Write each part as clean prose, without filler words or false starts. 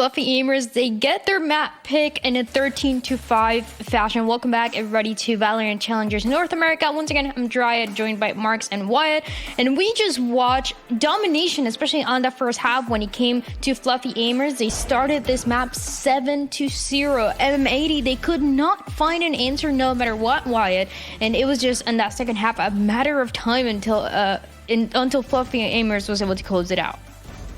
Fluffy Aimers, they get their map pick in a 13-5 fashion. Welcome back, everybody, to VALORANT Challengers North America. Once again, I'm Dryad, joined by Marks and Wyatt, and we just watched domination, especially on the first half when it came to Fluffy Aimers. They started this map 7-0. M80, they could not find an answer no matter what, Wyatt, and it was just in that second half a matter of time until Fluffy Aimers was able to close it out.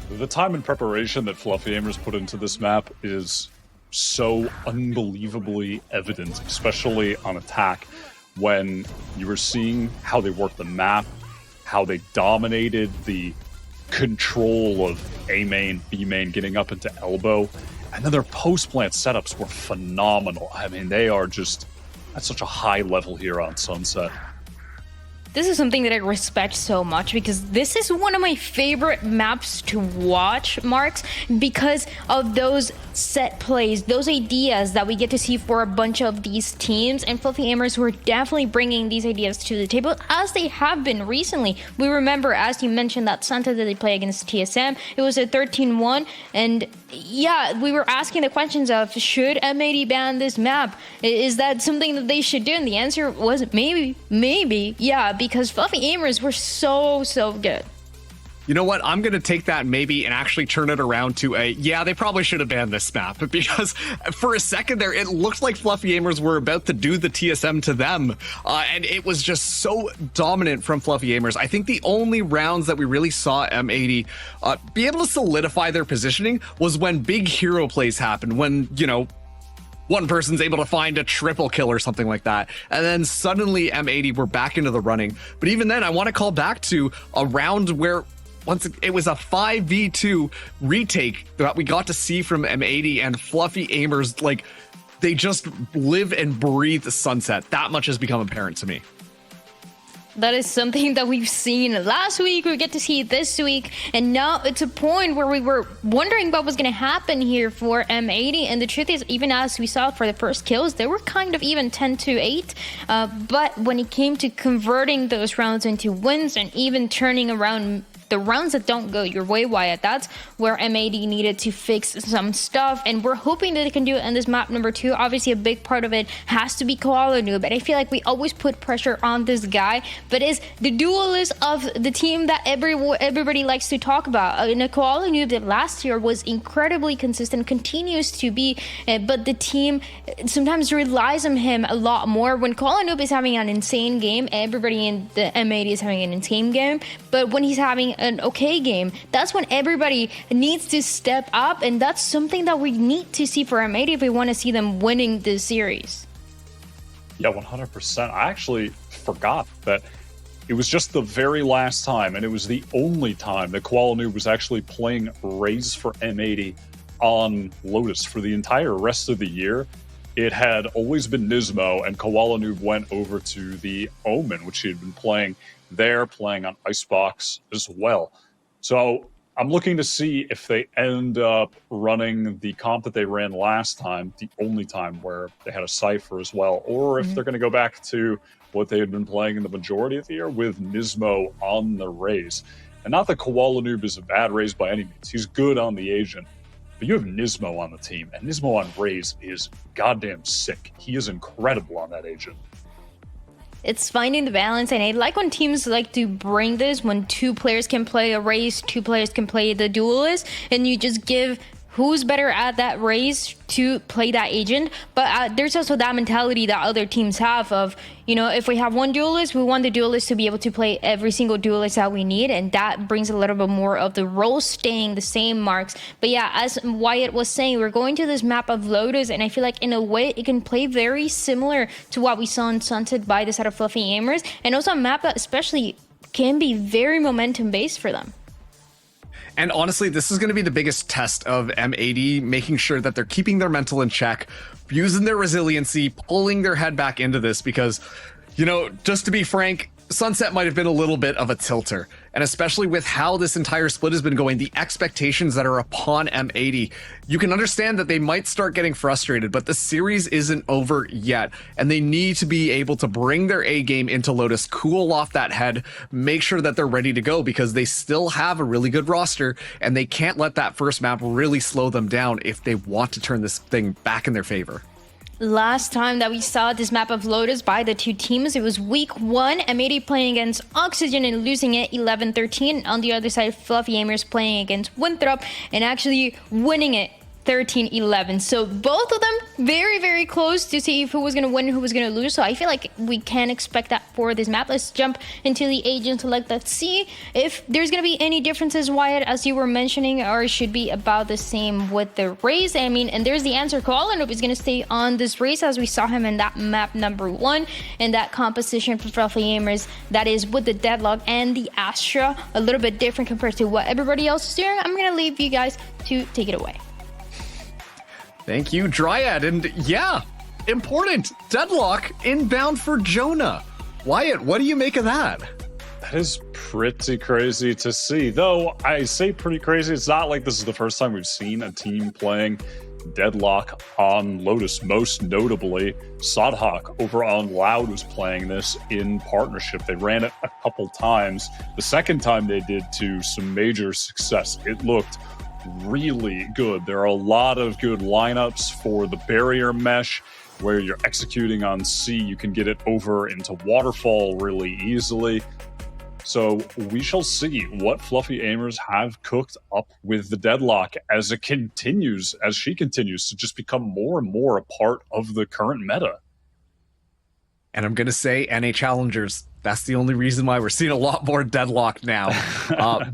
The time and preparation that Fluffy Aimers put into this map is so unbelievably evident, especially on attack, when you were seeing how they worked the map, how they dominated the control of A main, B main, getting up into elbow, and then their post-plant setups were phenomenal. I mean, they are just at such a high level here on Sunset. This is something that I respect so much because this is one of my favorite maps to watch, Marks, because of those set plays, those ideas that we get to see for a bunch of these teams. And Fluffy Aimers were definitely bringing these ideas to the table, as they have been recently. We remember, as you mentioned, that Santa that they play against TSM. It was a 13-1, and yeah, we were asking the questions of, should M80 ban this map? Is that something that they should do? And the answer was maybe, yeah, because Fluffy Aimers were so good. You know what? I'm going to take that maybe and actually turn it around to a, yeah, they probably should have banned this map, because for a second there, it looked like Fluffy Aimers were about to do the TSM to them. And it was just so dominant from Fluffy Aimers. I think the only rounds that we really saw M80 be able to solidify their positioning was when big hero plays happened, when, you know, one person's able to find a triple kill or something like that. And then suddenly M80 were back into the running. But even then, I want to call back to a round where once it was a 5v2 retake that we got to see from M80, and Fluffy Aimers, like, they just live and breathe the Sunset. That much has become apparent to me. That is something that we've seen last week, we get to see this week, and now it's a point where we were wondering what was going to happen here for M80, and the truth is, even as we saw for the first kills, they were kind of even 10-8, but when it came to converting those rounds into wins and even turning around the rounds that don't go your way, Wyatt, that's where M80 needed to fix some stuff, and we're hoping that they can do it in this map number 2. Obviously, a big part of it has to be Koala Noob, but I feel like we always put pressure on this guy, but is the duelist of the team that everybody likes to talk about. And Koala Noob that last year was incredibly consistent, continues to be, but the team sometimes relies on him a lot more. When Koala Noob is having an insane game, everybody in the M80 is having an insane game, but when he's having an okay game, that's when everybody needs to step up, and that's something that we need to see for M80 if we want to see them winning this series. Yeah, 100%. I actually forgot that it was just the very last time, and it was the only time that Koala Noob was actually playing Raze for M80 on Lotus for the entire rest of the year. It had always been Nismo, and Koala Noob went over to the Omen, which he had been playing there, playing on Icebox as well. So I'm looking to see if they end up running the comp that they ran last time, the only time where they had a Cypher as well, or if they're going to go back to what they had been playing in the majority of the year with Nismo on the Raze. And not that Koala Noob is a bad Raze by any means. He's good on the Agent. But you have Nismo on the team, and Nismo on Raze is goddamn sick. He is incredible on that Agent. It's finding the balance, and I like when teams like to bring this, when two players can play a Raze, two players can play the duelist, and you just give who's better at that Raze to play that Agent. But there's also that mentality that other teams have of, you know, if we have one duelist, we want the duelist to be able to play every single duelist that we need, and that brings a little bit more of the role staying the same, Marks. But yeah, as Wyatt was saying, we're going to this map of Lotus, and I feel like in a way it can play very similar to what we saw in Sunset by the side of Fluffy Aimers, and also a map that especially can be very momentum based for them. And honestly, this is going to be the biggest test of M80, making sure that they're keeping their mental in check, using their resiliency, pulling their head back into this, because, you know, just to be frank, Sunset might have been a little bit of a tilter. And especially with how this entire split has been going, the expectations that are upon M80, you can understand that they might start getting frustrated, but the series isn't over yet. And they need to be able to bring their A game into Lotus, cool off that head, make sure that they're ready to go, because they still have a really good roster, and they can't let that first map really slow them down if they want to turn this thing back in their favor. Last time that we saw this map of Lotus by the two teams, it was week 1, M80 playing against Oxygen and losing it 11-13. On the other side, Fluffy Aimers playing against Winthrop and actually winning it 13-11. So both of them very, very close to see who was going to win and who was going to lose. So I feel like we can expect that for this map. Let's jump into the agent select. Let's see if there's going to be any differences, Wyatt, as you were mentioning, or it should be about the same with the race. I mean, and there's the answer. Koalanoop is going to stay on this race as we saw him in that map number 1, and that composition for Fluffy Aimers, that is with the Deadlock and the Astra, a little bit different compared to what everybody else is doing. I'm going to leave you guys to take it away. Thank you, Dryad. And yeah, important. Deadlock inbound for Jonah. Wyatt, what do you make of that? That is pretty crazy to see. Though I say pretty crazy, it's not like this is the first time we've seen a team playing Deadlock on Lotus. Most notably, Sodhawk over on Loud was playing this in partnership. They ran it a couple times. The second time they did to some major success. It looked really good. There are a lot of good lineups for the barrier mesh where you're executing on C. You can get it over into Waterfall really easily. So we shall see what Fluffy Aimers have cooked up with the Deadlock as she continues to just become more and more a part of the current meta. And I'm going to say NA Challengers. That's the only reason why we're seeing a lot more Deadlock now.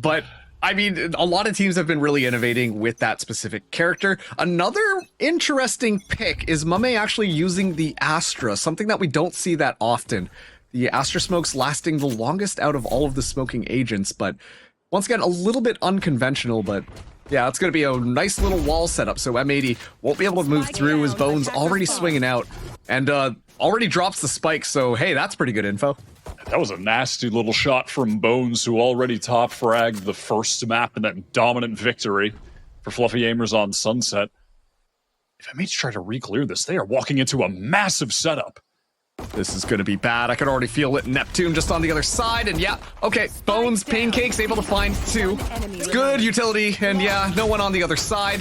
But I mean, a lot of teams have been really innovating with that specific character. Another interesting pick is Mame actually using the Astra, something that we don't see that often. The Astra smokes lasting the longest out of all of the smoking agents, but once again, a little bit unconventional, but yeah, it's going to be a nice little wall setup, so M80 won't be able to move through. His Bones already swinging out, and already drops the spike, so hey, that's pretty good info. That was a nasty little shot from Bones, who already top fragged the first map in that dominant victory for Fluffy Aimers on Sunset. If M80 try to re-clear this, they are walking into a massive setup. This is going to be bad. I can already feel it. Neptune just on the other side, and yeah, okay, Bones, Pancakes able to find 2. It's good utility, and yeah, no one on the other side.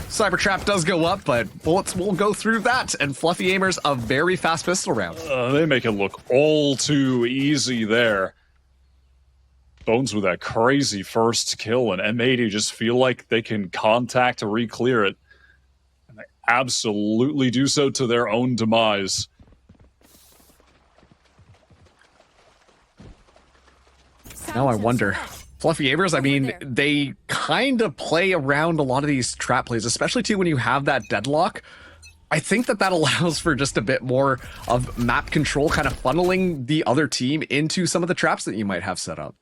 Cyber Trap does go up, but bullets will go through that, and Fluffy Aimers a very fast pistol round. They make it look all too easy there. Bones with that crazy first kill, and M80 just feel like they can contact to re-clear it. And they absolutely do so to their own demise. Now I wonder, Fluffy Aimers, I mean, they kind of play around a lot of these trap plays, especially too when you have that Deadlock. I think that allows for just a bit more of map control, kind of funneling the other team into some of the traps that you might have set up.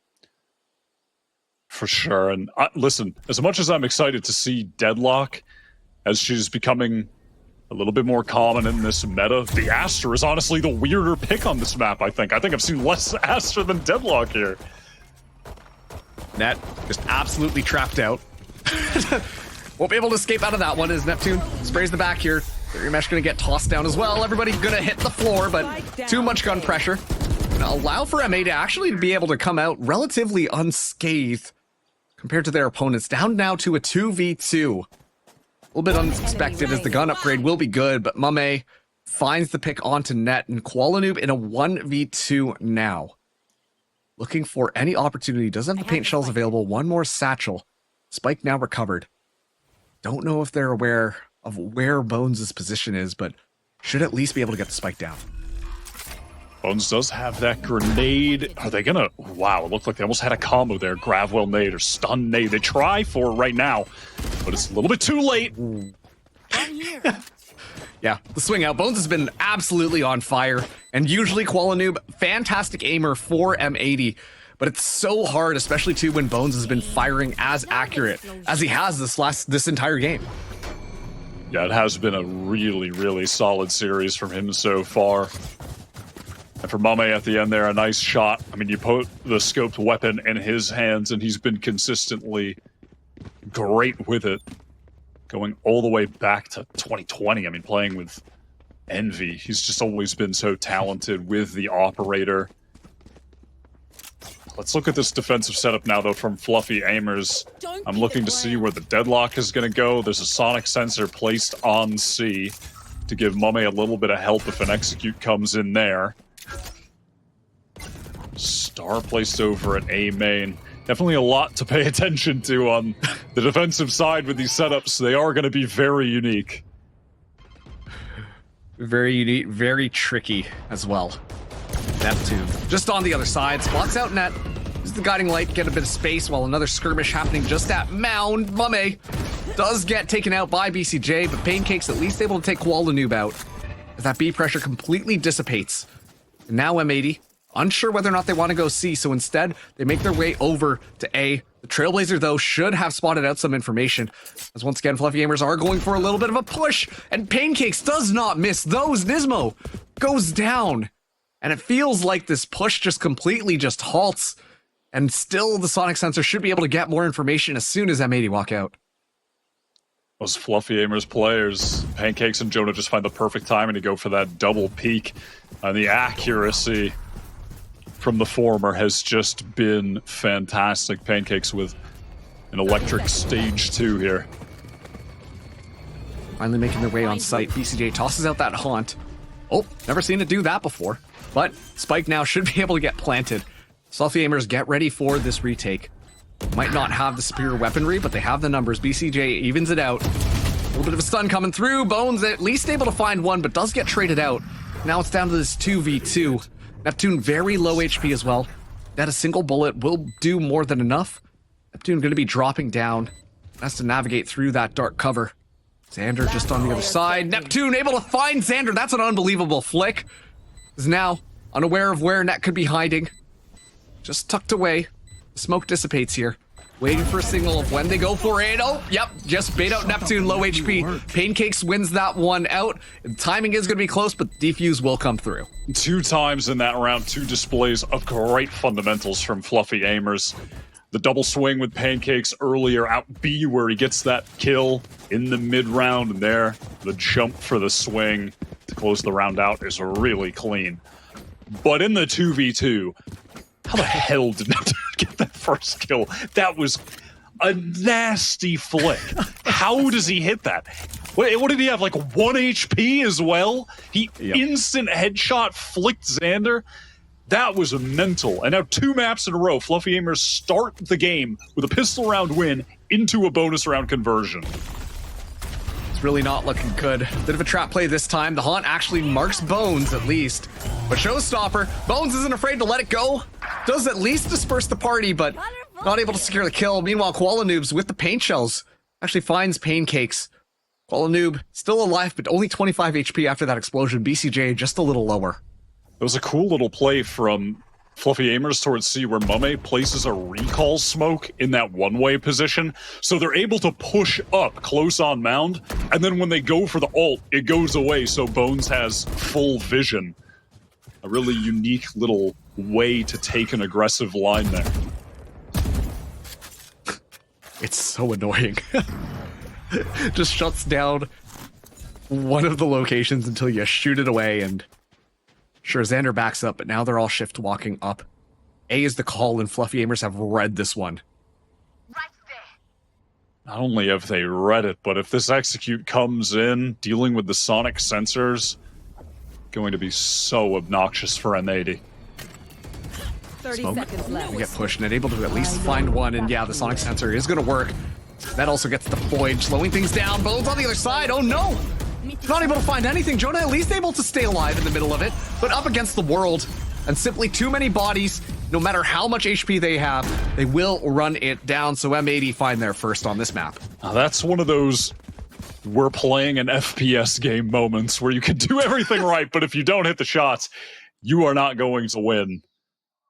For sure. And listen, as much as I'm excited to see Deadlock as she's becoming a little bit more common in this meta, the Astra is honestly the weirder pick on this map, I think. I think I've seen less Astra than Deadlock here. Net just absolutely trapped out. Won't be able to escape out of that one as Neptune sprays the back here. Barrier mesh gonna get tossed down as well. Everybody gonna hit the floor, but too much gun pressure. Gonna allow for MA to actually be able to come out relatively unscathed compared to their opponents. Down now to a 2v2. A little bit unexpected as the gun upgrade will be good, but Mame finds the pick onto Net, and Koalanoop in a 1v2 now. Looking for any opportunity. Doesn't have the paint shells available. One more satchel. Spike now recovered. Don't know if they're aware of where Bones' position is, but should at least be able to get the spike down. Bones does have that grenade. Are they gonna... Wow, it looked like they almost had a combo there. Gravwell nade or stun nade. They try for it right now, but it's a little bit too late. Yeah, the swing out. Bones has been absolutely on fire, and usually Koalanoop, fantastic aimer for M80, but it's so hard, especially too when Bones has been firing as accurate as he has this entire game. Yeah, it has been a really, really solid series from him so far. And for Mame at the end there, a nice shot. I mean, you put the scoped weapon in his hands, and he's been consistently great with it. Going all the way back to 2020. I mean, playing with Envy. He's just always been so talented with the operator. Let's look at this defensive setup now, though, from Fluffy Aimers. I'm looking to see where the deadlock is going to go. There's a sonic sensor placed on C to give Mame a little bit of help if an execute comes in there. Star placed over at A main. Definitely a lot to pay attention to on the defensive side with these setups. They are going to be very unique. Very unique, very tricky as well. Neptune just on the other side, spots out net. Is the guiding light, get a bit of space while another skirmish happening just at Mound. Mame does get taken out by BCJ, but Pancakes at least able to take Kuala Noob out as that B pressure completely dissipates. And now M80, unsure whether or not they want to go C, so instead they make their way over to A. The Trailblazer, though, should have spotted out some information, as once again, Fluffy Aimers are going for a little bit of a push, and Pancakes does not miss those. Nismo goes down, and it feels like this push just completely just halts, and still the Sonic Sensor should be able to get more information as soon as M80 walk out. Those Fluffy Aimers players, Pancakes and Jonah just find the perfect timing to go for that double peek, and the accuracy from the former has just been fantastic. Pancakes with an electric stage 2 here. Finally making their way on site. BCJ tosses out that haunt. Oh, never seen it do that before. But Spike now should be able to get planted. Fluffy Aimers, get ready for this retake. Might not have the superior weaponry, but they have the numbers. BCJ evens it out. A little bit of a stun coming through. Bones at least able to find one, but does get traded out. Now it's down to this 2v2. Neptune very low HP as well. That a single bullet will do more than enough. Neptune going to be dropping down. Has to navigate through that dark cover. Xander just on the other side. Neptune able to find Xander. That's an unbelievable flick. Is now unaware of where Net could be hiding. Just tucked away. The smoke dissipates here. Waiting for a signal of when they go for it. Oh, yep, just bait out Neptune, low HP. Pancakes wins that one out. Timing is going to be close, but defuse will come through. 2 times in that round, 2 displays of great fundamentals from Fluffy Aimers. The double swing with Pancakes earlier out B, where he gets that kill in the mid-round, and there, the jump for the swing to close the round out is really clean. But in the 2v2, how the hell did Neptune get that first kill? That was a nasty flick. How does he hit that? What did he have, like 1 HP as well? He instant headshot flicked Xander. That was mental. And now 2 maps in a row, Fluffy Aimers start the game with a pistol round win into a bonus round conversion. It's really not looking good. Bit of a trap play this time. The haunt actually marks Bones at least. But Showstopper, Bones isn't afraid to let it go. Does at least disperse the party, but not able to secure the kill. Meanwhile, Kuala Noobs with the paint shells actually finds Pancakes. Kuala Noob still alive, but only 25 HP after that explosion. BCJ just a little lower. It was a cool little play from Fluffy Aimers towards C, where Mame places a recall smoke in that one-way position, so they're able to push up close on Mound, and then when they go for the ult, it goes away, so Bones has full vision. A really unique little way to take an aggressive line there. It's so annoying. Just shuts down one of the locations until you shoot it away, and sure, Xander backs up, but now they're all shift walking up. A is the call, and Fluffy Aimers have read this one. Right there. Not only have they read it, but if this execute comes in, dealing with the sonic sensors, going to be so obnoxious for M80. 30 Smoke. seconds left. They get pushed and able to at least find one, and yeah, the sonic sensor is going to work. That also gets deployed, slowing things down. Bones on the other side. Oh no! Not able to find anything. Jonah at least able to stay alive in the middle of it, but up against the world, and simply too many bodies. No matter how much HP they have, they will run it down. So M80 find their first on this map. Now that's one of those we're playing an FPS game moments where you can do everything right, but if you don't hit the shots, you are not going to win.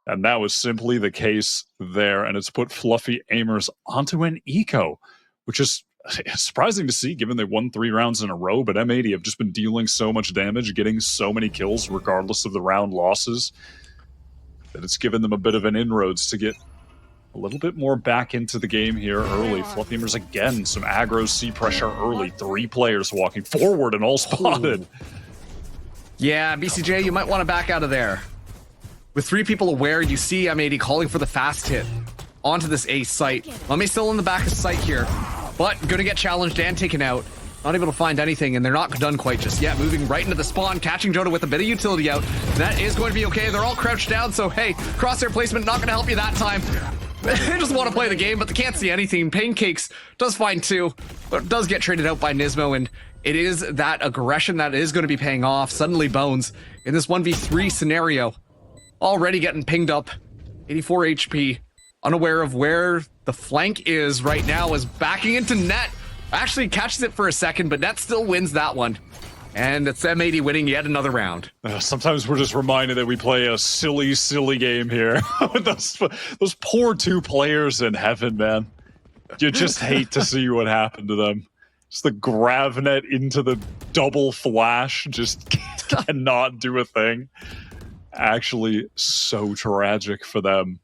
And that was simply the case there, and it's put Fluffy Aimers onto an eco, which is surprising to see, given they won 3 rounds in a row, but M80 have just been dealing so much damage, getting so many kills, regardless of the round losses, that it's given them a bit of an inroads to get a little bit more back into the game here early. Fluffy Gamers again, some aggro C pressure early. 3 players walking forward and all spotted. Ooh. Yeah, BCJ, you might want to back out of there. With 3 people aware, you see M80 calling for the fast hit onto this A site. Mummy's still in the back of sight here, but gonna get challenged and taken out. Not able to find anything, and they're not done quite just yet. Moving right into the spawn, catching Joda with a bit of utility out. That is going to be okay. They're all crouched down, so hey, crosshair placement not gonna help you that time. They just want to play the game, but they can't see anything. Pancakes does find 2, but does get traded out by Nismo, and it is that aggression that is going to be paying off. Suddenly Bones, in this 1v3 scenario, already getting pinged up. 84 HP, unaware of where the flank is right now, is backing into net. Actually catches it for a second, but net still wins that one. And it's M80 winning yet another round. Sometimes we're just reminded that we play a silly, silly game here. With those poor 2 players in heaven, man. You just hate to see what happened to them. Just the gravnet into the double flash, just cannot do a thing. Actually, so tragic for them.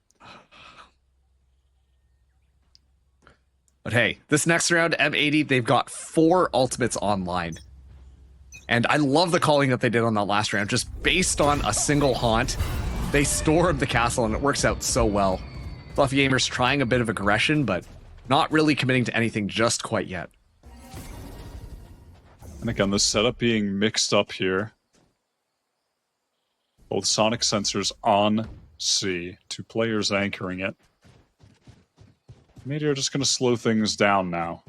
But hey, this next round, M80, they've got 4 ultimates online. And I love the calling that they did on that last round. Just based on a single haunt, they stormed the castle, and it works out so well. Fluffy Gamers trying a bit of aggression, but not really committing to anything just quite yet. And again, the setup being mixed up here. Both sonic sensors on C. 2 players anchoring it. Maybe are just going to slow things down now.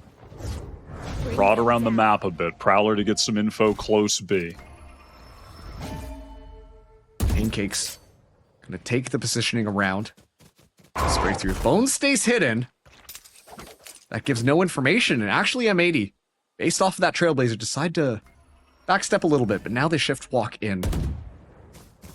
Prod around the map a bit. Prowler to get some info close B. Pancakes gonna take the positioning around. Spray through. Bones stays hidden. That gives no information. And actually M80, based off of that Trailblazer, decide to backstep a little bit. But now they shift walk in.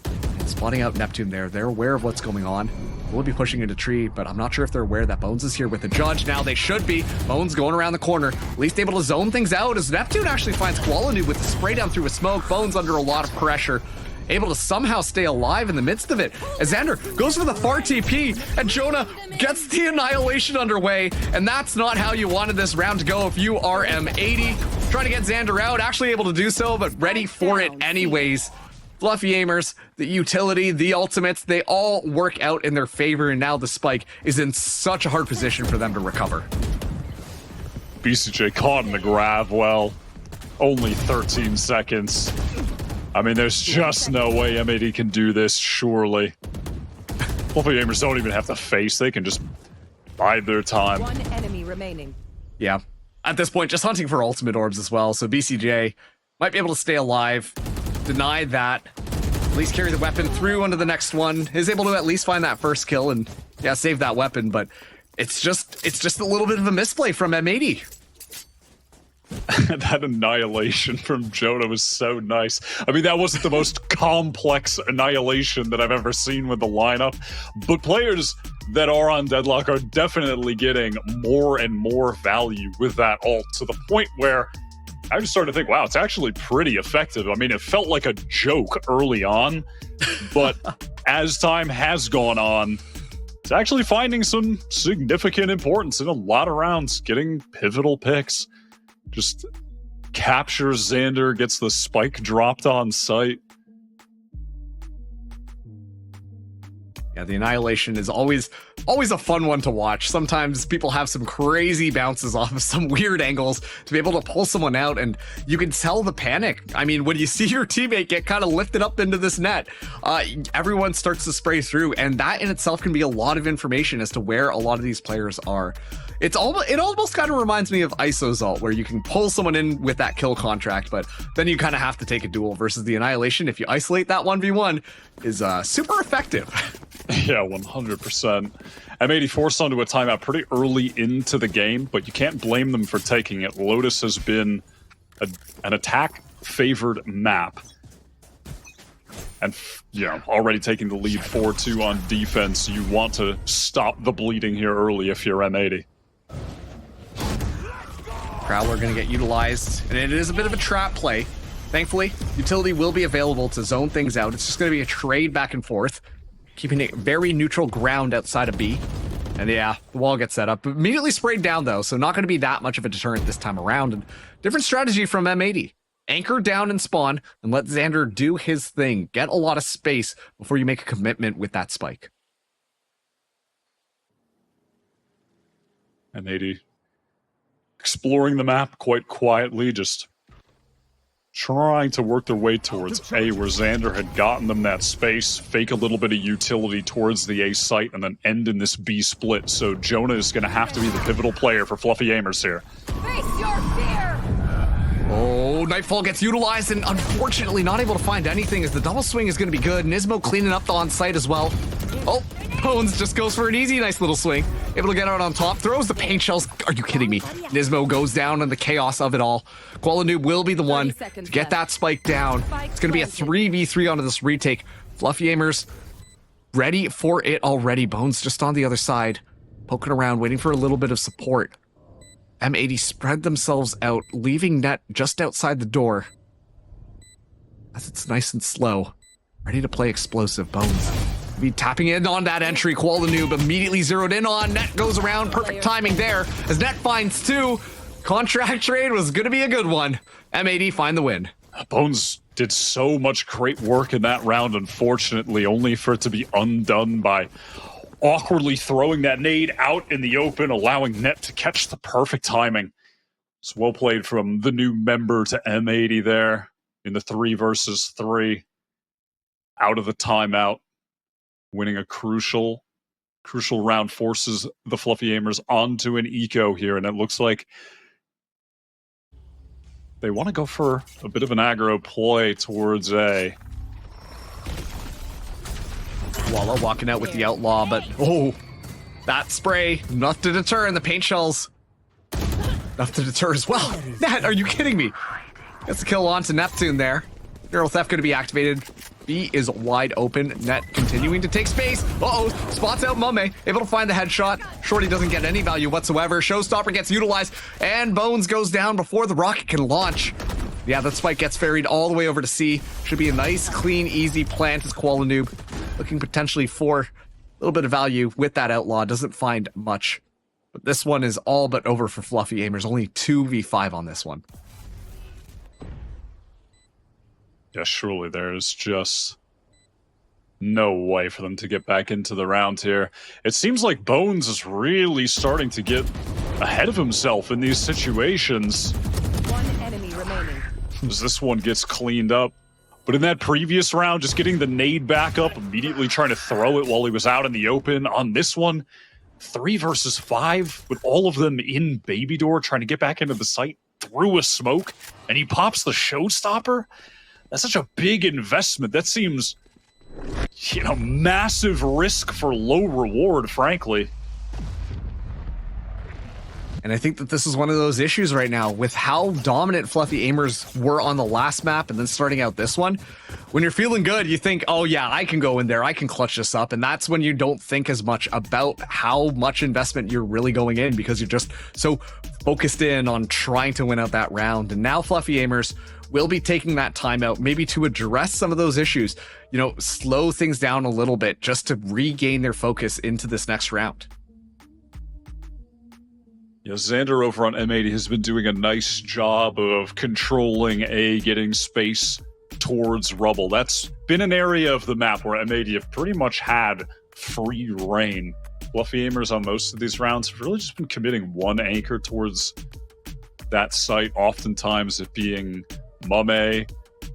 And spotting out Neptune there. They're aware of what's going on. We'll be pushing into tree, but I'm not sure if they're aware that Bones is here with the judge. Now they should be. Bones going around the corner, at least able to zone things out as Neptune actually finds Qualinu with the spray down through a smoke. Bones under a lot of pressure, able to somehow stay alive in the midst of it. As Xander goes for the far TP, and Jonah gets the annihilation underway, and that's not how you wanted this round to go if you are M80. Trying to get Xander out, actually able to do so, but ready for it anyways. Fluffy Gamers, the utility, the ultimates, they all work out in their favor, and now the spike is in such a hard position for them to recover. BCJ caught in the grab well. Only 13 seconds. I mean, there's just no way M80 can do this, surely. Fluffy Gamers don't even have to face. They can just bide their time. 1 enemy remaining. Yeah. At this point, just hunting for ultimate orbs as well, so BCJ might be able to stay alive. Deny that, at least carry the weapon through onto the next one, is able to at least find that first kill and yeah, save that weapon, but it's just a little bit of a misplay from M80. That annihilation from Joda was so nice. I mean, that wasn't the most complex annihilation that I've ever seen with the lineup, but players that are on Deadlock are definitely getting more and more value with that ult, to the point where I just started to think, wow, it's actually pretty effective. I mean, it felt like a joke early on, but as time has gone on, it's actually finding some significant importance in a lot of rounds, getting pivotal picks. Just captures Xander, gets the spike dropped on site. Yeah, the annihilation is always a fun one to watch. Sometimes people have some crazy bounces off of some weird angles to be able to pull someone out, and you can tell the panic. I mean, when you see your teammate get kind of lifted up into this net, everyone starts to spray through, and that in itself can be a lot of information as to where a lot of these players are. It almost kind of reminds me of ISO's ult, where you can pull someone in with that kill contract, but then you kind of have to take a duel, versus the annihilation, if you isolate that 1v1, is super effective. Yeah, 100%. M80 forced onto a timeout pretty early into the game, but you can't blame them for taking it. Lotus has been an attack-favored map. And, you know, already taking the lead 4-2 on defense, you want to stop the bleeding here early if you're M80. Prowler going to get utilized, and it is a bit of a trap play. Thankfully, utility will be available to zone things out. It's just going to be a trade back and forth, keeping it very neutral ground outside of B. And yeah, the wall gets set up. Immediately sprayed down, though, so not going to be that much of a deterrent this time around. And different strategy from M80. Anchor down and spawn, and let Xander do his thing. Get a lot of space before you make a commitment with that spike. M80 exploring the map quite quietly, just trying to work their way towards A, where Xander had gotten them that space, fake a little bit of utility towards the A site, and then end in this B split. So Jonah is going to have to be the pivotal player for Fluffy Aimers here. Face your fear! Oh, Nightfall gets utilized, and unfortunately not able to find anything as the double swing is going to be good. Nismo cleaning up the on-site as well. Oh, Bones just goes for an easy, nice little swing. Able to get out on top, throws the paint shells. Are you kidding me? Nismo goes down in the chaos of it all. Qualanoob will be the one to get that spike down. It's going to be a 3v3 onto this retake. Fluffy Aimers ready for it already. Bones just on the other side, poking around, waiting for a little bit of support. M80 spread themselves out, leaving net just outside the door. As it's nice and slow. Ready to play explosive. Bones be tapping in on that entry. Qualanoob immediately zeroed in on. Net goes around. Perfect timing there. As Net finds two. Contract trade was going to be a good one. M80 find the win. Bones did so much great work in that round, unfortunately, only for it to be undone by awkwardly throwing that nade out in the open, allowing Net to catch the perfect timing. It's well played from the new member to M80 there in the 3 versus 3. Out of the timeout, winning a crucial round, forces the Fluffy Aimers onto an eco here, and it looks like they want to go for a bit of an aggro play towards A. Walla walking out with the outlaw, but oh, that spray, enough to deter, and the paint shells, enough to deter as well. Net, are you kidding me? Gets the kill on to Neptune there. Neural Theft going to be activated. B is wide open. Net continuing to take space. Uh-oh, spots out Mame, able to find the headshot. Shorty doesn't get any value whatsoever. Showstopper gets utilized, and Bones goes down before the rocket can launch. Yeah, that spike gets ferried all the way over to C. Should be a nice, clean, easy plant as Qualanoob looking potentially for a little bit of value with that outlaw. Doesn't find much. But this one is all but over for Fluffy Aimers. Only 2v5 on this one. Yeah, surely there's just no way for them to get back into the round here. It seems like Bones is really starting to get ahead of himself in these situations. One enemy remaining. As this one gets cleaned up. But in that previous round, just getting the nade back up, immediately trying to throw it while he was out in the open. On this one, 3 versus 5, with all of them in Baby Door, trying to get back into the site through a smoke, and he pops the showstopper. That's such a big investment. That seems, massive risk for low reward, frankly. And I think that this is one of those issues right now with how dominant Fluffy Aimers were on the last map and then starting out this one. When you're feeling good, you think, oh yeah, I can go in there, I can clutch this up. And that's when you don't think as much about how much investment you're really going in because you're just so focused in on trying to win out that round. And now Fluffy Aimers will be taking that time out, maybe to address some of those issues, slow things down a little bit just to regain their focus into this next round. Yeah, Xander over on M80 has been doing a nice job of controlling A, getting space towards rubble. That's been an area of the map where M80 have pretty much had free reign. Fluffy Aimers on most of these rounds have really just been committing one anchor towards that site, oftentimes it being Mame,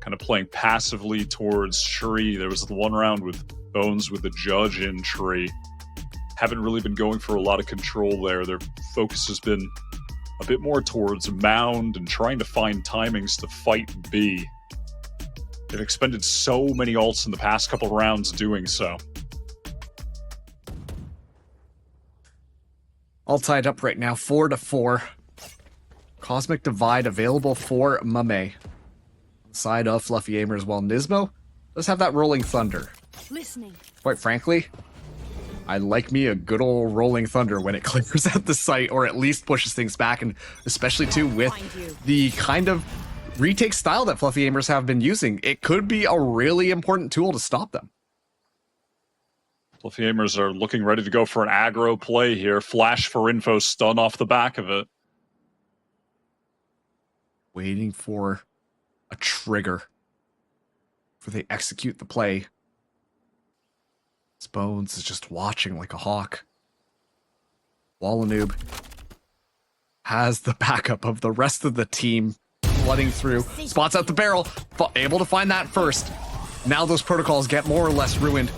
kind of playing passively towards Tree. There was the one round with Bones with the Judge in Tree. Haven't really been going for a lot of control there. Their focus has been a bit more towards Mound and trying to find timings to fight B. They've expended so many ults in the past couple of rounds doing so. All tied up right now, 4-4. Cosmic Divide available for Mame. Side of Fluffy Aimers, while Nismo does have that Rolling Thunder. Listening. Quite frankly, I like me a good old rolling thunder when it clears out the site, or at least pushes things back, and especially too with the kind of retake style that Fluffy Aimers have been using, it could be a really important tool to stop them. Fluffy Aimers are looking ready to go for an aggro play here. Flash for info, stun off the back of it. Waiting for a trigger before they execute the play. Bones is just watching like a hawk. Walanoob has the backup of the rest of the team flooding through. Spots out the barrel, able to find that first. Now those protocols get more or less ruined.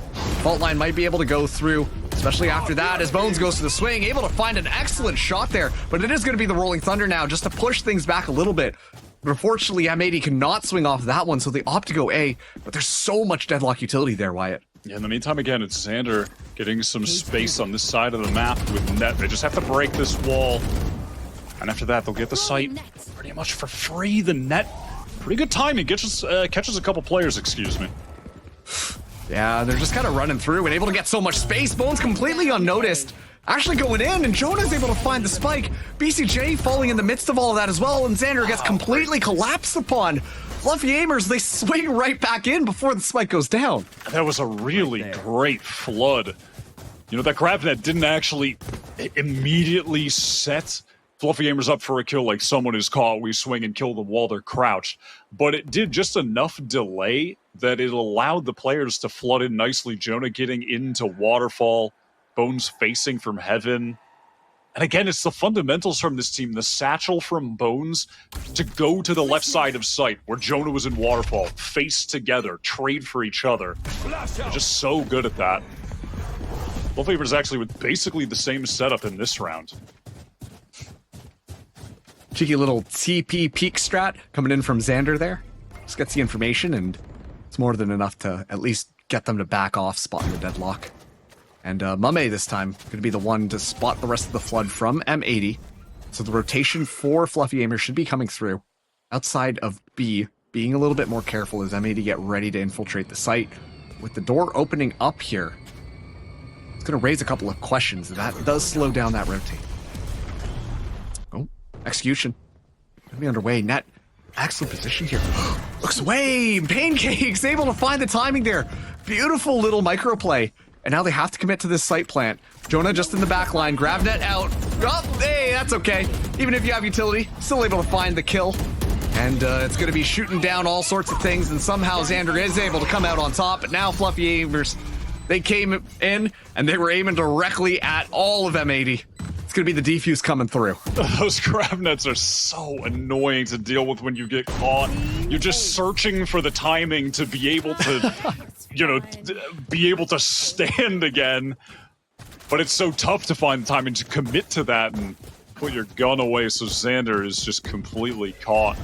Fault line might be able to go through, especially after that, as Bones goes to the swing, able to find an excellent shot there, but it is going to be the Rolling Thunder now just to push things back a little bit. But unfortunately, M80 cannot swing off that one, so they opt to go A, but there's so much deadlock utility there, Wyatt. Yeah, in the meantime, again, it's Xander getting some space on this side of the map with Net. They just have to break this wall. And after that, they'll get the site pretty much for free. The Net, pretty good timing. Catches a couple players, excuse me. Yeah, they're just kind of running through and able to get so much space. Bones completely unnoticed. Actually going in, and Jonah's able to find the spike. BCJ falling in the midst of all of that as well, and Xander gets completely collapsed upon. Fluffy Aimers, they swing right back in before the spike goes down. That was a really great flood. You know, that grab net didn't actually immediately set Fluffy Aimers up for a kill like someone is caught. We swing and kill them while they're crouched. But it did just enough delay that it allowed the players to flood in nicely. Jonah getting into Waterfall, Bones facing from heaven. And again, it's the fundamentals from this team. The satchel from Bones to go to the left side of site where Jonah was in Waterfall, face together, trade for each other. They're just so good at that. Fluffy Aimers actually with basically the same setup in this round. Cheeky little TP peek strat coming in from Xander there. Just gets the information, and it's more than enough to at least get them to back off, spotting the deadlock. And Mame this time going to be the one to spot the rest of the flood from M80. So the rotation for Fluffy Aimers should be coming through. Outside of B, being a little bit more careful as M80 get ready to infiltrate the site. With the door opening up here, it's going to raise a couple of questions. That does slow down that rotate. Oh, execution. Going to be underway. Net, excellent position here. Looks away. Pancakes able to find the timing there. Beautiful little micro play. And now they have to commit to this site plant. Jonah just in the back line. Grab net out. Oh, hey, that's okay. Even if you have utility, still able to find the kill. And it's going to be shooting down all sorts of things. And somehow Xander is able to come out on top. But now Fluffy Aimers, they came in and they were aiming directly at all of M80. It's going to be the defuse coming through. Those grab nets are so annoying to deal with when you get caught. You're just searching for the timing to be able to, you know, be able to stand again. But it's so tough to find the timing to commit to that and put your gun away, so Xander is just completely caught.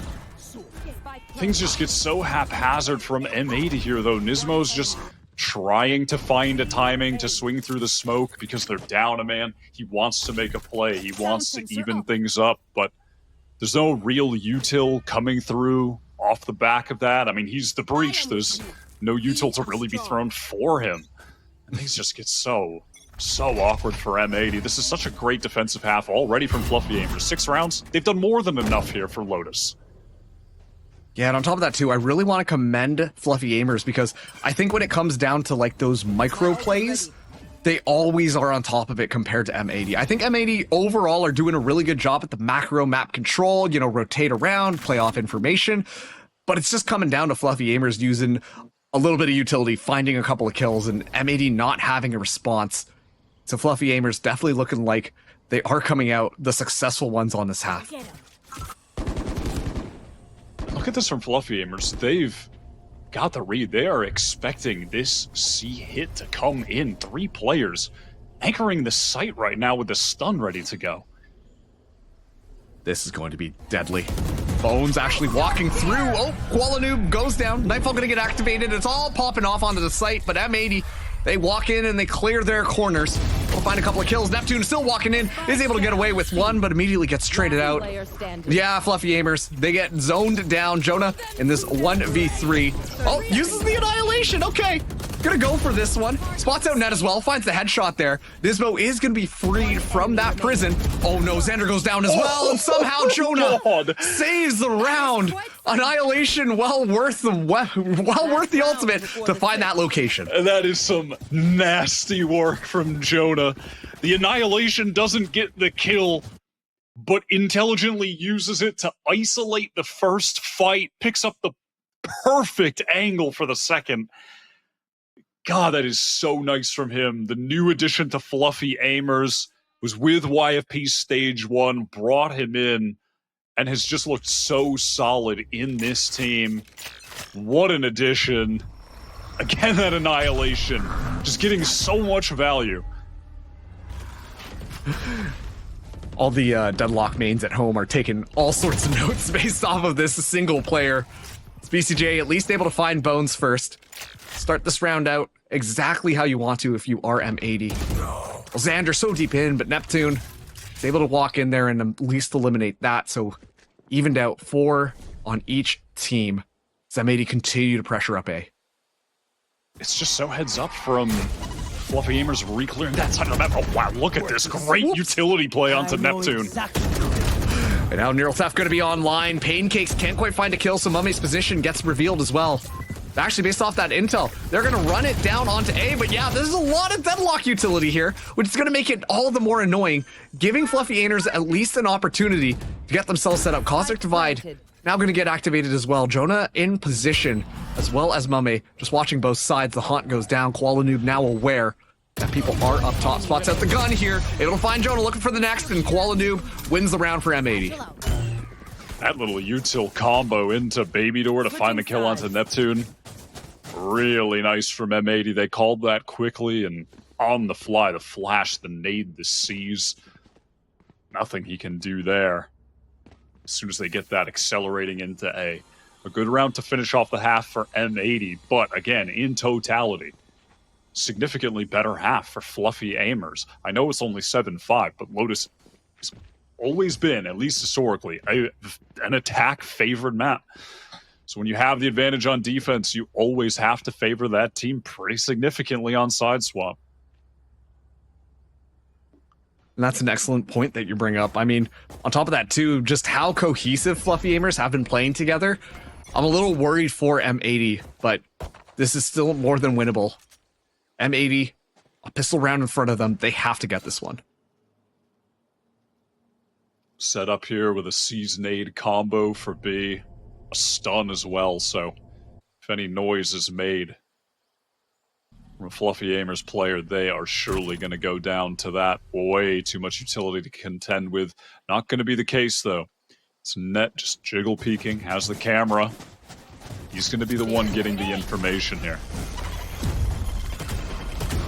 Things just get so haphazard from M80 here, though. Nismo's just trying to find a timing to swing through the smoke because they're down a man. He wants to make a play. He wants to even things up, but there's no real util coming through off the back of that. I mean, he's the breach. There's no util to really be thrown for him. And things just get so awkward for M80. This is such a great defensive half already from Fluffy Aimers. 6 rounds, they've done more than enough here for Lotus. Yeah, and on top of that too, I really want to commend Fluffy Aimers because I think when it comes down to like those micro plays, they always are on top of it compared to M80. I think M80 overall are doing a really good job at the macro map control, you know, rotate around, play off information, but it's just coming down to Fluffy Aimers using a little bit of utility, finding a couple of kills, and M80 not having a response. So Fluffy Aimers definitely looking like they are coming out the successful ones on this half. Look at this from Fluffy Aimers. They've got the read. They are expecting this C hit to come in. 3 players anchoring the site right now with the stun ready to go. This is going to be deadly. Bones actually walking through. Oh, Walanoob goes down. Nightfall going to get activated. It's all popping off onto the site, but M80, they walk in and they clear their corners. We'll find a couple of kills. Neptune still walking in, is able to get away with one, but immediately gets traded out. Yeah, Fluffy Aimers, they get zoned down. Jonah in this 1v3. Oh, uses the Annihilation. Okay. Gonna go for this one. Spots out net as well. Finds the headshot there. Nismo is gonna be freed from that prison. Oh no, Xander goes down as well. And somehow Jonah saves the round. Annihilation well worth the ultimate to find that location. That is some nasty work from Jonah. The Annihilation doesn't get the kill, but intelligently uses it to isolate the first fight, picks up the perfect angle for the second. God, that is so nice from him. The new addition to Fluffy Aimers was with YFP Stage 1, brought him in, and has just looked so solid in this team. What an addition. Again, that Annihilation. Just getting so much value. All the Deadlock mains at home are taking all sorts of notes based off of this single player. It's BCJ at least able to find Bones first. Start this round out exactly how you want to if you are M80. Well, Xander so deep in, but Neptune is able to walk in there and at least eliminate that. So evened out 4 on each team. As M80 continue to pressure up A. It's just so heads up from Fluffy Aimers re-clearing that side of the map. Oh wow, look at this great utility play onto Neptune. And now Neural Theft going to be online. Pancakes can't quite find a kill, so Mummy's position gets revealed as well. Actually, based off that intel, they're going to run it down onto A, but yeah, there's a lot of Deadlock utility here, which is going to make it all the more annoying, giving Fluffy Aimers at least an opportunity to get themselves set up. Cosmic Divide now going to get activated as well. Jonah in position, as well as Mummy, just watching both sides. The hunt goes down. Koala Noob now aware that people are up top. Spots out the gun here, able to find Jonah, looking for the next, and Koala Noob wins the round for M80. That little util combo into Baby Door to find the kill onto Neptune. Really nice from M80. They called that quickly and on the fly. The flash, the nade, the seize. Nothing he can do there. As soon as they get that accelerating into A. A good round to finish off the half for M80, but again, in totality, significantly better half for Fluffy Aimers. I know it's only 7-5, but Lotus has always been, at least historically, an attack-favored map. So when you have the advantage on defense, you always have to favor that team pretty significantly on side swap. And that's an excellent point that you bring up. I mean, on top of that too, just how cohesive Fluffy Aimers have been playing together. I'm a little worried for M80, but this is still more than winnable. M80, a pistol round in front of them. They have to get this one. Set up here with a seize nade combo for B. A stun as well, so if any noise is made from a Fluffy Aimers player, they are surely going to go down to that. Way too much utility to contend with. Not going to be the case, though. It's Net just jiggle peeking, has the camera. He's going to be the one getting the information here.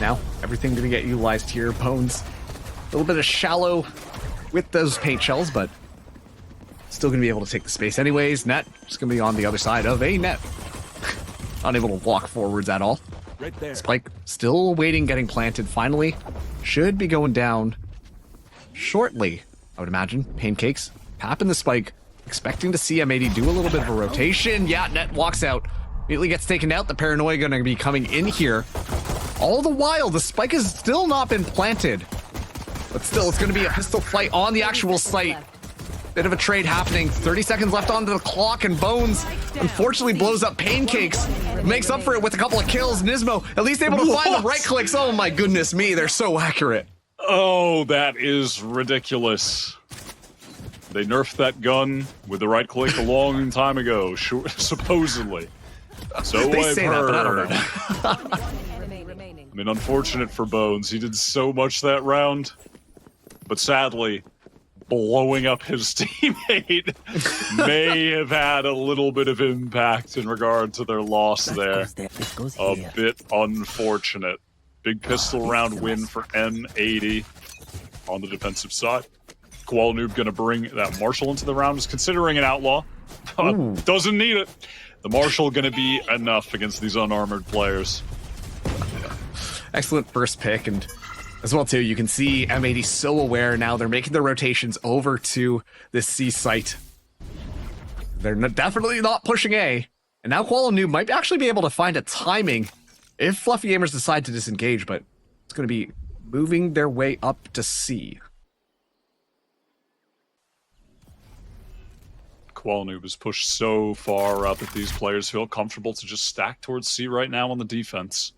Now, everything going to get utilized here. Bones, a little bit of shallow with those paint shells, but still going to be able to take the space anyways. Net just going to be on the other side of A net. Unable to walk forwards at all. Right there. Spike still waiting, getting planted. Finally, should be going down shortly, I would imagine. Pancakes tapping the spike, expecting to see M80 do a little bit of a rotation. Yeah, Net walks out. Immediately gets taken out. The Paranoia going to be coming in here. All the while, the spike has still not been planted. But still, it's going to be a pistol fight on the actual site. Bit of a trade happening. 30 seconds left on the clock, and Bones unfortunately blows up Pancakes. Makes up for it with a couple of kills. Nismo at least able to find the right clicks. Oh my goodness me, they're so accurate. Oh, that is ridiculous. They nerfed that gun with the right click a long time ago, sure, supposedly. So They I've say heard. that, but I don't know. I mean, unfortunate for Bones. He did so much that round, but sadly, blowing up his teammate may have had a little bit of impact in regard to their loss there. A bit unfortunate. Big pistol round win for M80 on the defensive side. Koala Noob going to bring that Marshall into the round. Is considering an outlaw. Doesn't need it. The Marshall going to be enough against these unarmored players. Excellent first pick, and as well too, you can see M80 so aware now. They're making their rotations over to this C site. They're definitely not pushing A. And now Koala Noob might actually be able to find a timing if Fluffy Gamers decide to disengage, but it's going to be moving their way up to C. Qualinoob is pushed so far up that these players feel comfortable to just stack towards C right now on the defense.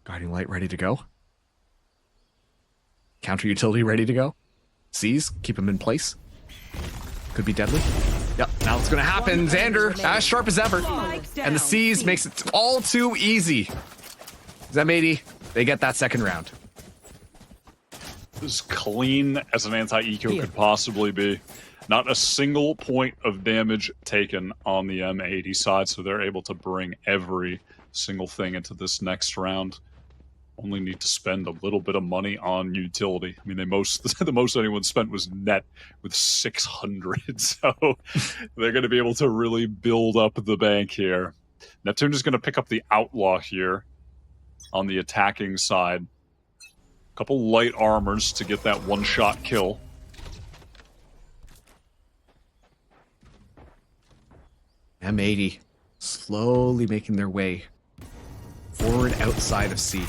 Guiding Light ready to go. Counter utility ready to go. C's, keep him in place. Could be deadly. Yep, now it's going to happen. Xander, as sharp as ever. And the C's makes it all too easy. M80, they get that second round. As clean as an anti-eco could possibly be. Not a single point of damage taken on the M80 side, so they're able to bring every single thing into this next round. Only need to spend a little bit of money on utility. I mean, the most anyone spent was net with 600, so they're going to be able to really build up the bank here. Neptune is going to pick up the Outlaw here on the attacking side. Couple light armors to get that one-shot kill. M80 slowly making their way forward outside of C.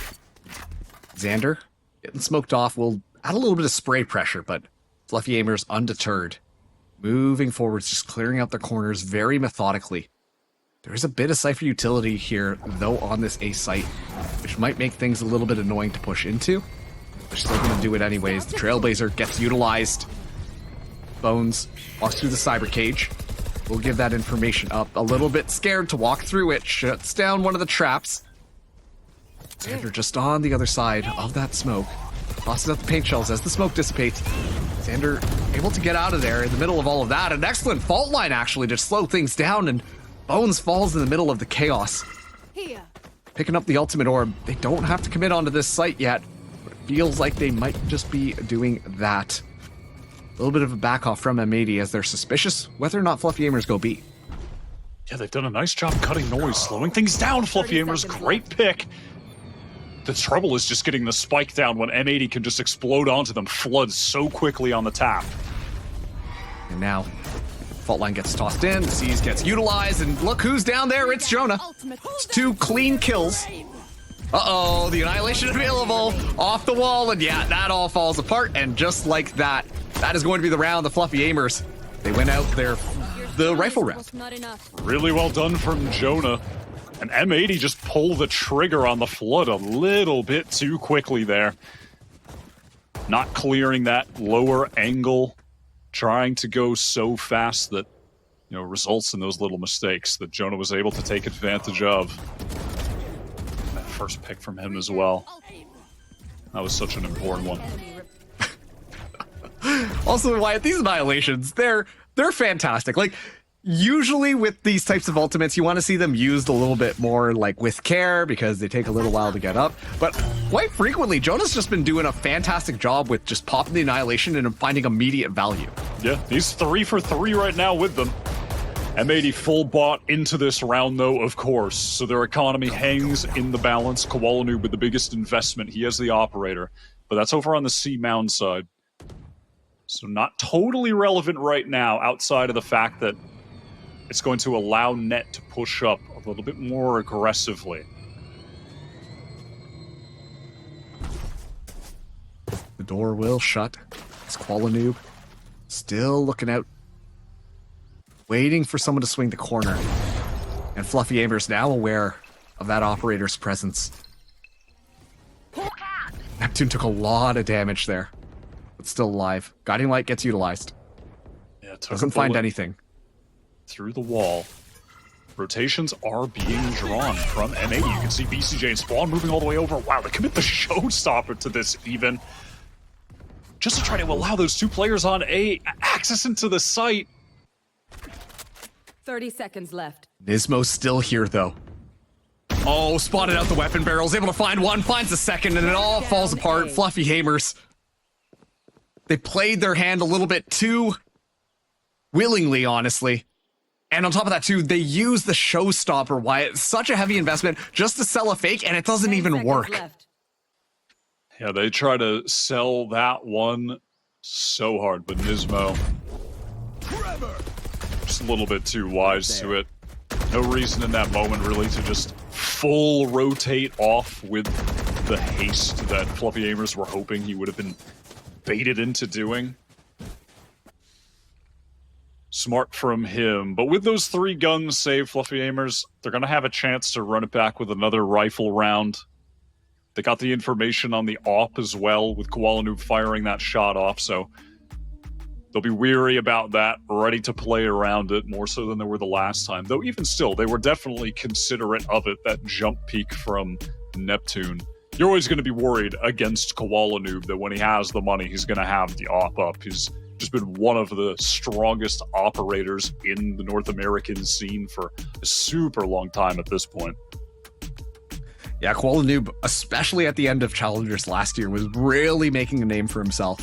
Xander getting smoked off. Will add a little bit of spray pressure, but Fluffy Aimers undeterred. Moving forwards, just clearing out the corners very methodically. There is a bit of Cypher utility here, though, on this A site, which might make things a little bit annoying to push into. They're still going to do it anyways. The Trailblazer gets utilized. Bones walks through the cyber cage. We'll give that information up. A little bit scared to walk through it. Shuts down one of the traps. Xander just on the other side of that smoke. Tosses out the paint shells as the smoke dissipates. Xander able to get out of there in the middle of all of that. An excellent fault line, actually, to slow things down. And Bones falls in the middle of the chaos. Picking up the ultimate orb. They don't have to commit onto this site yet. Feels like they might just be doing that. A little bit of a back off from M80 as they're suspicious whether or not Fluffy Aimers go B. Yeah, they've done a nice job cutting noise, slowing things down, Fluffy Aimers. Great pick. The trouble is just getting the spike down when M80 can just explode onto them, flood so quickly on the tap. And now, fault line gets tossed in, the C's gets utilized, and look who's down there, it's Jonah. It's 2 clean kills. Uh-oh, the Annihilation available, off the wall, and yeah, that all falls apart, and just like that, that is going to be the round, the Fluffy Aimers. They went out there, the rifle round. Really well done from Jonah. And M80 just pulled the trigger on the flood a little bit too quickly there. Not clearing that lower angle, trying to go so fast that, you know, results in those little mistakes that Jonah was able to take advantage of. That first pick from him as well. That was such an important one. Also, Wyatt, these annihilations, they're fantastic. Like, usually with these types of ultimates, you want to see them used a little bit more, like, with care, because they take a little while to get up. But quite frequently, Jonah's just been doing a fantastic job with just popping the annihilation and finding immediate value. Yeah, he's 3 for 3 right now with them. M80 full bought into this round, though, of course. So their economy hangs in the balance. Qualinoob with the biggest investment. He has the operator. But that's over on the C mound side. So not totally relevant right now, outside of the fact that it's going to allow Net to push up a little bit more aggressively. The door will shut. It's Qualinoob still looking out, waiting for someone to swing the corner. And Fluffy Aimers now aware of that operator's presence. Neptune took a lot of damage there, but still alive. Guiding Light gets utilized. Yeah, doesn't find anything. Through the wall. Rotations are being drawn from M80. You can see BCJ and Spawn moving all the way over. Wow, they commit the showstopper to this even. Just to try to allow those 2 players on A access into the site. 30 seconds left. Nismo's still here, though. Oh, spotted out the weapon barrels, able to find one, finds the second, and it all falls apart. Fluffy Hammers. They played their hand a little bit too willingly, honestly. And on top of that, too, they use the showstopper. Why it's such a heavy investment just to sell a fake, and it doesn't even work. Yeah, they try to sell that one so hard, but Nismo just a little bit too wise to it. No reason in that moment really to just full rotate off with the haste that Fluffy Aimers were hoping he would have been baited into doing. Smart from him. But with those 3 guns saved, Fluffy Aimers, they're going to have a chance to run it back with another rifle round. They got the information on the AWP as well, with Kuala Noob firing that shot off, so they'll be weary about that, ready to play around it more so than they were the last time. Though even still, they were definitely considerate of it, that jump peek from Neptune. You're always going to be worried against Kuala Noob that when he has the money, he's going to have the AWP up. He's just been one of the strongest operators in the North American scene for a super long time at this point. Yeah, Kuala Noob, especially at the end of Challengers last year, was really making a name for himself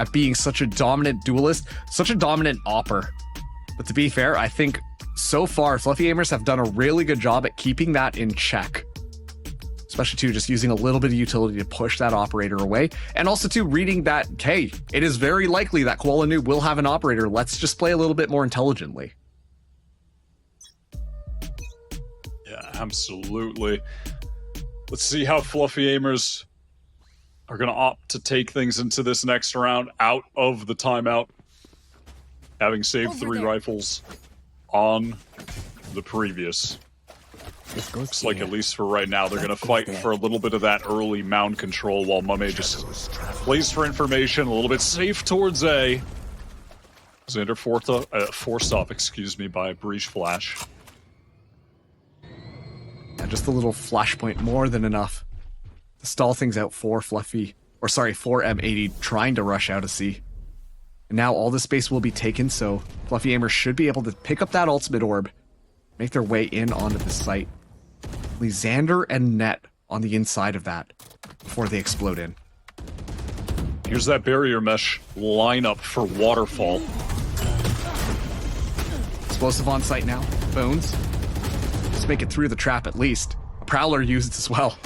at being such a dominant duelist, such a dominant opper. But to be fair, I think so far, Fluffy Aimers have done a really good job at keeping that in check. Especially, too, just using a little bit of utility to push that operator away. And also, too, reading that, hey, it is very likely that Kuala Noob will have an operator. Let's just play a little bit more intelligently. Yeah, absolutely. Let's see how Fluffy Aimers are going to opt to take things into this next round out of the timeout, having saved 3 rifles on the previous. Looks like, at least for right now, they're going to fight for a little bit of that early mound control while Mame just plays for information, a little bit safe towards A. Xander forced off, by a Breach Flash. And just a little flashpoint, more than enough to stall things out for for M80 trying to rush out of C. And now all the space will be taken, so Fluffy Aimers should be able to pick up that ultimate orb, make their way in onto the site. Leave Xander and Net on the inside of that before they explode in. Here's that barrier mesh lineup for Waterfall. Explosive on site now. Bones. Just make it through the trap at least. A Prowler used as well.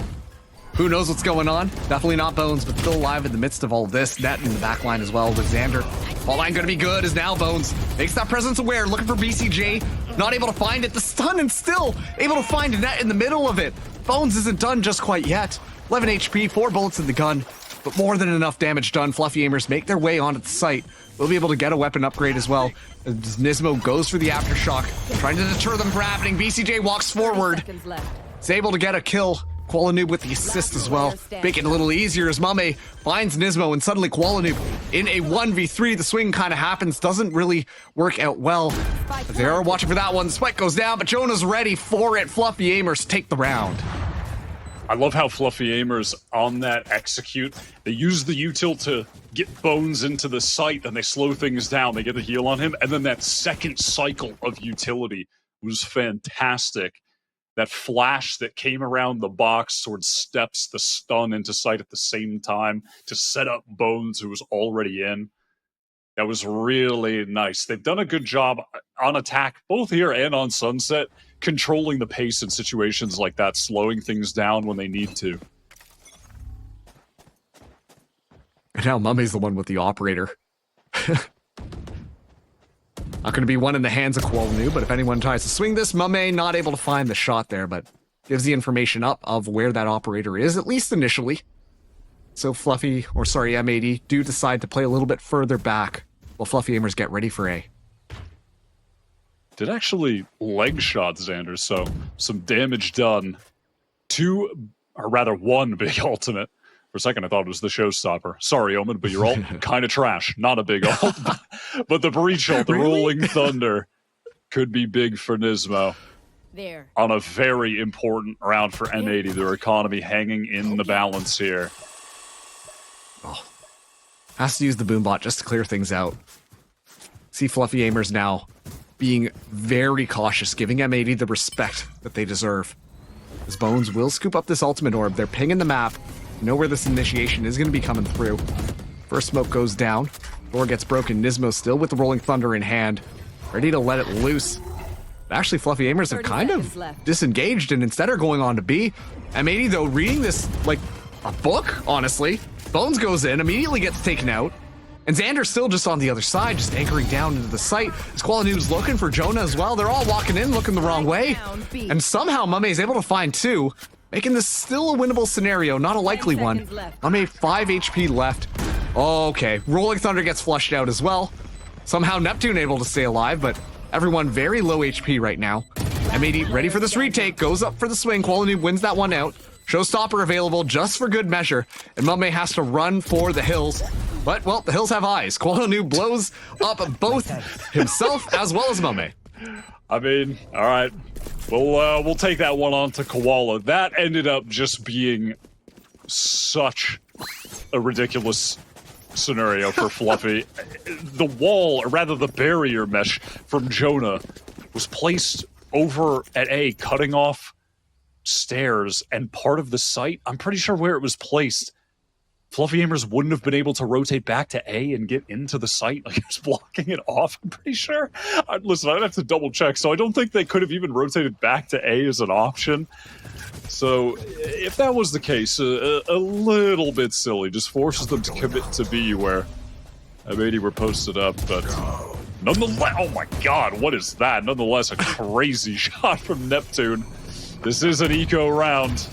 Who knows what's going on? Definitely not Bones, but still alive in the midst of all this. Net in the back line as well with Xander. Ball line gonna be good as now Bones makes that presence aware, looking for BCJ. Not able to find it. The stun and still able to find Net in the middle of it. Bones isn't done just quite yet. 11 HP, 4 bullets in the gun, but more than enough damage done. Fluffy Aimers make their way onto the site. They'll be able to get a weapon upgrade as well. As Nismo goes for the aftershock, trying to deter them from happening. BCJ walks forward. Is able to get a kill. Kuala Noob with the assist as well, making it a little easier as Mame finds Nismo, and suddenly Kuala Noob in a 1v3. The swing kind of happens, doesn't really work out well. But they are watching for that one. The spike goes down, but Jonah's ready for it. Fluffy Aimers take the round. I love how Fluffy Aimers on that execute, they use the util to get Bones into the site, and they slow things down. They get the heal on him, and then that second cycle of utility was fantastic. That flash that came around the box sort of steps the stun into sight at the same time to set up Bones, who was already in. That was really nice. They've done a good job on attack, both here and on Sunset, controlling the pace in situations like that, slowing things down when they need to. And now Mame's the one with the operator. Not going to be one in the hands of Kuala Noob, but if anyone tries to swing this, Mame not able to find the shot there, but gives the information up of where that operator is, at least initially. So M80 do decide to play a little bit further back while Fluffy Aimers get ready for A. Did actually leg shot Xander, so some damage done. One big ultimate. For a second, I thought it was the showstopper. Sorry, Omen, but you're all kind of trash. Not a big ult. But the breach ult, the Rolling Thunder, could be big for Nismo. There. On a very important round for M80. Their economy hanging in the balance here. Oh. Has to use the boombot just to clear things out. See Fluffy Aimers now being very cautious, giving M80 the respect that they deserve. As Bones will scoop up this ultimate orb. They're pinging the map. You know where this initiation is going to be coming through. First smoke goes down. Door gets broken. Nismo still with the Rolling Thunder in hand, ready to let it loose. But actually, Fluffy Aimers have kind of disengaged and instead are going on to B. M80, though, reading this like a book, honestly. Bones goes in, immediately gets taken out. And Xander's still just on the other side, just anchoring down into the site. Squalanube's looking for Jonah as well. They're all walking in, looking the wrong way. And somehow Mame is able to find 2, making this still a winnable scenario, not a likely one. Mame 5 HP left. Okay, Rolling Thunder gets flushed out as well. Somehow Neptune able to stay alive, but everyone very low HP right now. M80 ready for this retake, goes up for the swing. Qualanube wins that one out. Showstopper available just for good measure, and Mame has to run for the hills. But, well, the hills have eyes. Qualanube blows up both himself as well as Mame. I mean, all right. We'll take that one on to Koala. That ended up just being such a ridiculous scenario for Fluffy. The wall, or rather the barrier mesh from Jonah, was placed over at A, cutting off stairs and part of the site. I'm pretty sure where it was placed, Fluffy Aimers wouldn't have been able to rotate back to A and get into the site. Like, it was blocking it off, I'm pretty sure. Listen, I'd have to double check, so I don't think they could have even rotated back to A as an option. So, if that was the case, a little bit silly. Just forces them to commit to B where M80 were posted up, but nonetheless, oh my god, what is that? Nonetheless, a crazy shot from Neptune. This is an eco round.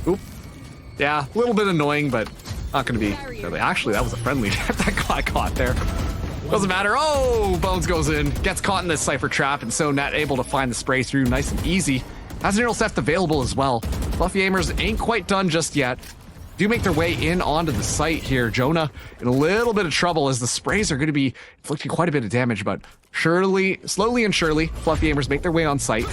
Oop. Yeah, a little bit annoying, but not going to be really. Actually, that was a friendly that got caught there. Doesn't matter. Oh, Bones goes in, gets caught in this Cypher trap, and so Nat able to find the spray through nice and easy. Has an intercept available as well. Fluffy Aimers ain't quite done just yet. Do make their way in onto the site here. Jonah in a little bit of trouble as the sprays are going to be inflicting quite a bit of damage, but slowly and surely, Fluffy Aimers make their way on site.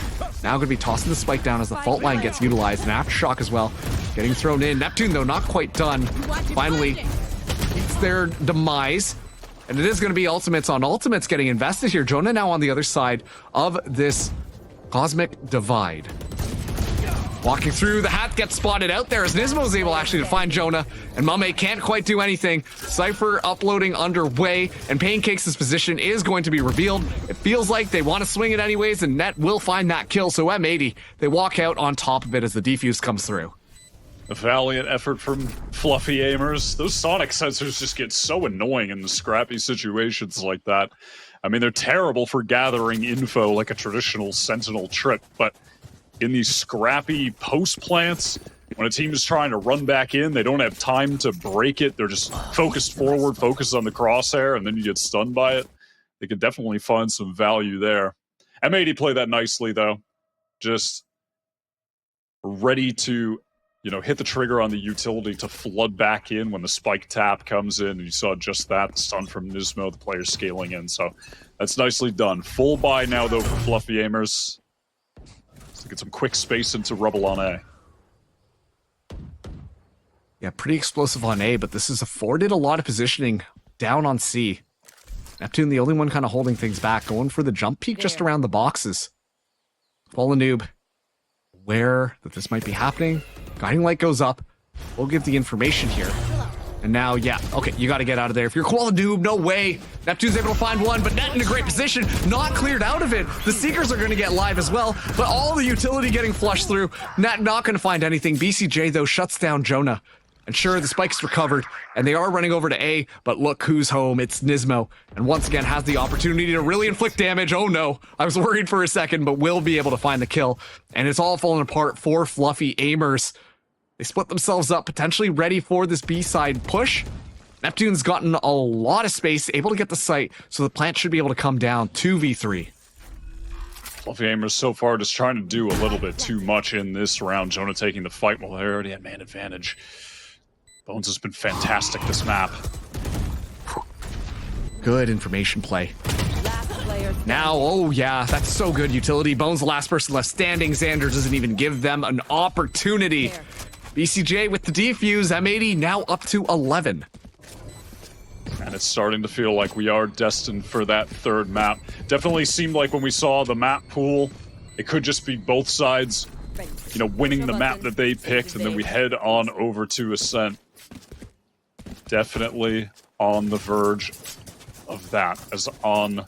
Now going to be tossing the spike down as the fault line gets utilized, and Aftershock as well getting thrown in. Neptune, though, not quite done. Finally, it's their demise, and it is going to be ultimates on ultimates getting invested here. Jonah now on the other side of this cosmic divide. Walking through, the hat gets spotted out there as Nismo is able actually to find Jonah, and Mame can't quite do anything. Cypher uploading underway, and Pancakes' position is going to be revealed. It feels like they want to swing it anyways, and Net will find that kill, so M80, they walk out on top of it as the defuse comes through. A valiant effort from Fluffy Aimers. Those sonic sensors just get so annoying in the scrappy situations like that. I mean, they're terrible for gathering info like a traditional Sentinel trip, but in these scrappy post plants, when a team is trying to run back in, they don't have time to break it. They're just focused forward, focused on the crosshair, and then you get stunned by it. They could definitely find some value there. M80 played that nicely, though. Just ready to, hit the trigger on the utility to flood back in when the spike tap comes in. And you saw just that, the stun from Nismo, the players scaling in. So that's nicely done. Full buy now, though, for Fluffy Aimers. To get some quick space into rubble on A. Yeah, pretty explosive on A, but this has afforded a lot of positioning down on C. Neptune, the only one kind of holding things back, going for the jump peak just around the boxes. Noob, aware that this might be happening. Guiding light goes up. We'll give the information here. And now, yeah, okay, you got to get out of there. If you're Noob, no way. Neptune's able to find one, but Net in a great position, not cleared out of it. The Seekers are going to get live as well, but all the utility getting flushed through. Net not going to find anything. BCJ, though, shuts down Jonah. And sure, the spike's recovered, and they are running over to A, but look who's home. It's Nismo, and once again has the opportunity to really inflict damage. Oh no, I was worried for a second, but will be able to find the kill. And it's all falling apart for Fluffy Aimers. They split themselves up, potentially ready for this B-side push. Neptune's gotten a lot of space, able to get the site, so the plant should be able to come down 2v3. Fluffy Aimers so far just trying to do a little bit too much in this round. Jonah taking the fight while they already had man advantage. Bones has been fantastic this map. Good information play. Now, oh yeah, that's so good utility. Bones the last person left standing. Xander doesn't even give them an opportunity. BCJ with the defuse. M80 now up to 11. And it's starting to feel like we are destined for that third map. Definitely seemed like when we saw the map pool, it could just be both sides, winning the map that they picked, and then we head on over to Ascent. Definitely on the verge of that, as on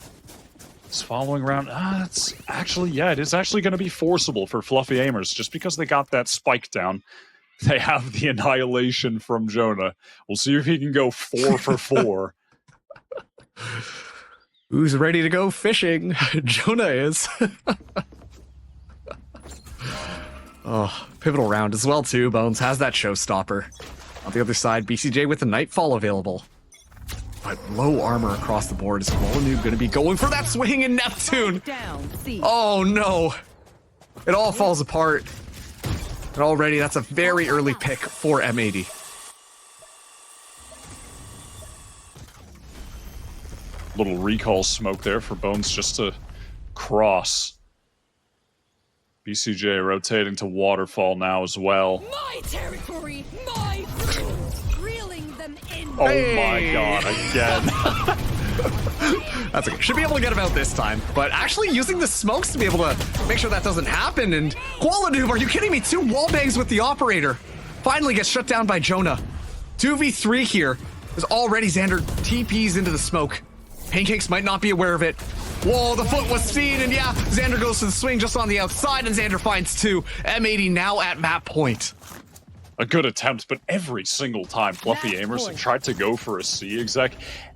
this following round. It's actually, it is actually going to be forcible for Fluffy Aimers, just because they got that spike down. They have the annihilation from Jonah. We'll see if he can go 4 for 4. Who's ready to go fishing? Jonah is. Oh, pivotal round as well, too. Bones has that showstopper. On the other side, BCJ with the Nightfall available. But low armor across the board. Is Molyneux going to be going for that swing in Neptune? Down, C. Oh, no. It all falls apart. And already, that's a very early pick for M80. Little recall smoke there for Bones just to cross. BCJ rotating to Waterfall now as well. My territory, my rules. Reeling them in. Oh Hey. my god, again. That's okay. Should be able to get him out this time. But actually using the smokes to be able to make sure that doesn't happen. And Qualanoob, are you kidding me? 2 wall bangs with the operator. Finally gets shut down by Jonah. 2v3 here. As already Xander TPs into the smoke. Pancakes might not be aware of it. Whoa, the foot was seen, and yeah, Xander goes to the swing just on the outside, and Xander finds 2. M80 now at map point. A good attempt, but every single time Fluffy Match Aimers have point. tried to go for a C exec,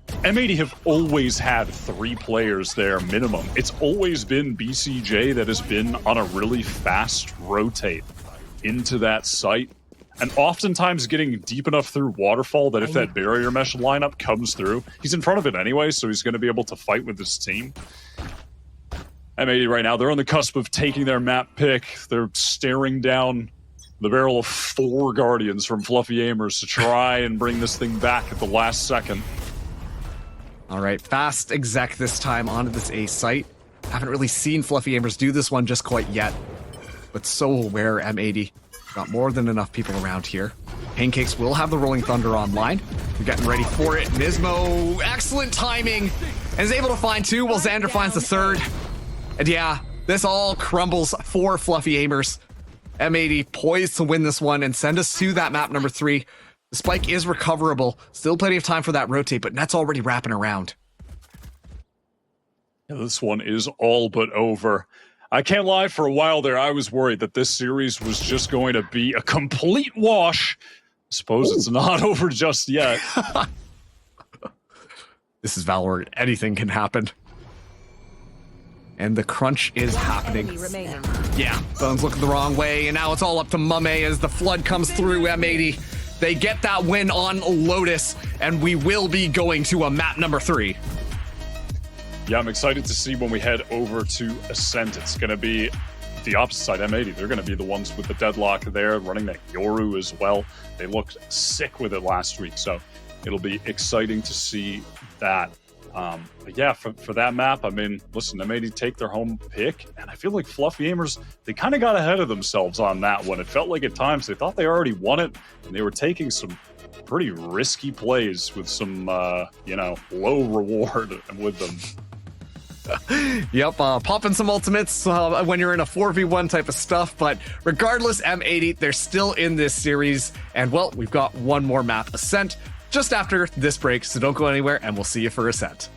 M80 have always had 3 players there minimum. It's always been BCJ that has been on a really fast rotate into that site. And oftentimes getting deep enough through Waterfall that if that barrier mesh lineup comes through, he's in front of it anyway, so he's going to be able to fight with his team. M80 right now, they're on the cusp of taking their map pick. They're staring down the barrel of 4 Guardians from Fluffy Aimers to try and bring this thing back at the last second. All right, fast exec this time onto this A site. Haven't really seen Fluffy Aimers do this one just quite yet, but so aware M80. Got more than enough people around here. Pancakes will have the Rolling Thunder online. We're getting ready for it. Nismo, excellent timing, and is able to find 2 while Xander finds the 3rd. And yeah, this all crumbles for Fluffy Aimers. M80 poised to win this one and send us to that map number 3. The spike is recoverable. Still plenty of time for that rotate, but Net's already wrapping around. Yeah, this one is all but over. I can't lie, for a while there, I was worried that this series was just going to be a complete wash. I suppose it's not over just yet. This is Valorant. Anything can happen. And the crunch is happening. Enemy remaining. Yeah, Bones looking the wrong way, and now it's all up to Mame as the flood comes through M80. They get that win on Lotus, and we will be going to a map number 3. Yeah, I'm excited to see when we head over to Ascent. It's going to be the opposite side, M80. They're going to be the ones with the deadlock there, running that Yoru as well. They looked sick with it last week, so it'll be exciting to see that. But yeah, for that map, I mean, listen, M80 take their home pick, and I feel like Fluffy Aimers, they kind of got ahead of themselves on that one. It felt like at times they thought they already won it, and they were taking some pretty risky plays with some, low reward with them. Yep, popping some ultimates when you're in a 4v1 type of stuff, but regardless, M80, they're still in this series, and well, we've got one more map, Ascent, just after this break, so don't go anywhere, and we'll see you for Ascent.